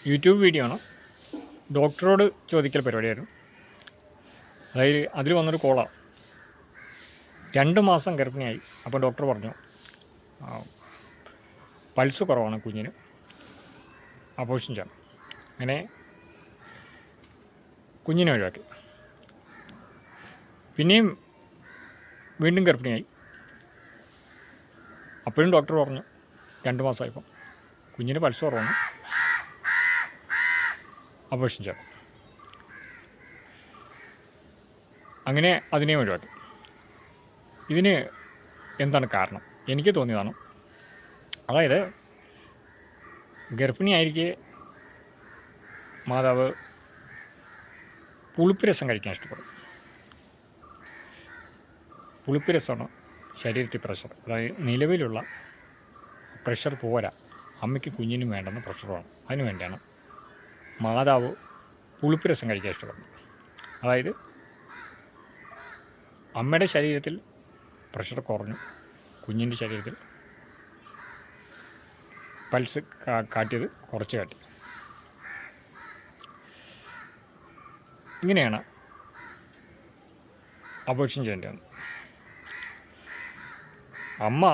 YouTube video ആണ്. ഡോക്ടറോട് ചോദിക്കൽ പരിപാടിയായിരുന്നു. അതായത് അതിൽ വന്നൊരു കോളാണ്. 2 മാസം ഗർഭിണിയായി. അപ്പോൾ ഡോക്ടർ പറഞ്ഞു പൾസ് കുറവാണ് കുഞ്ഞിന്, അബോർഷൻ ചെയ്യണം. അങ്ങനെ കുഞ്ഞിനെ ഒഴിവാക്കി. പിന്നെയും വീണ്ടും ഗർഭിണിയായി. അപ്പോഴും ഡോക്ടർ പറഞ്ഞു 2 മാസമായപ്പോൾ കുഞ്ഞിന് പൾസ് കുറവാണ്, അബോർഷൻ ചെയ്യണം. അങ്ങനെ അതിനെയും ഒഴിവാക്കി. ഇതിന് എന്താണ് കാരണം? എനിക്ക് തോന്നിയതാണ്. അതായത് ഗർഭിണിയായിരിക്കെ മാതാവ് പുളിപ്പ് രസം കഴിക്കാൻ ഇഷ്ടപ്പെടും. പുളിപ്പ് രസമാണ് ശരീരത്തിൽ പ്രഷർ. അതായത് നിലവിലുള്ള പ്രഷർ പോരാ, അമ്മയ്ക്ക് കുഞ്ഞിനും വേണ്ടെന്ന് പ്രഷർ വേണം. അതിനു വേണ്ടിയാണ് മാതാവ് പുളിപ്പ് രസം കഴിക്കാൻ ഇഷ്ടപ്പെടുന്നത്. അതായത് അമ്മയുടെ ശരീരത്തിൽ പ്രഷർ കുറഞ്ഞു, കുഞ്ഞിൻ്റെ ശരീരത്തിൽ പൾസ് കാട്ടിയത് കുറച്ച് കാട്ടി. ഇങ്ങനെയാണ് അബോർഷൻ ചെയ്യേണ്ടത്. അമ്മ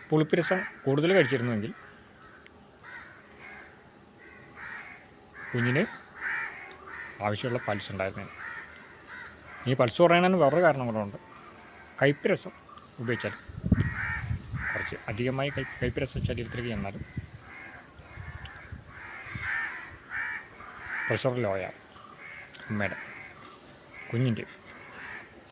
പുളിപ്പ് രസം കൂടുതൽ കഴിച്ചിരുന്നുവെങ്കിൽ കുഞ്ഞിന് ആവശ്യമുള്ള പൾസ് ഉണ്ടായിരുന്നേ. ഈ പൾസ് കുറയാനും വേറൊരു കാരണം കൂടെ ഉണ്ട്. കയ്പ്പ് രസം ഉപയോഗിച്ചാൽ കുറച്ച് അധികമായി കയ്പ്പ് രസം ശരീരത്തിലേക്ക് ചെന്നാലും പ്രഷർ ലോയാണ് അമ്മയുടെ കുഞ്ഞിൻ്റെ.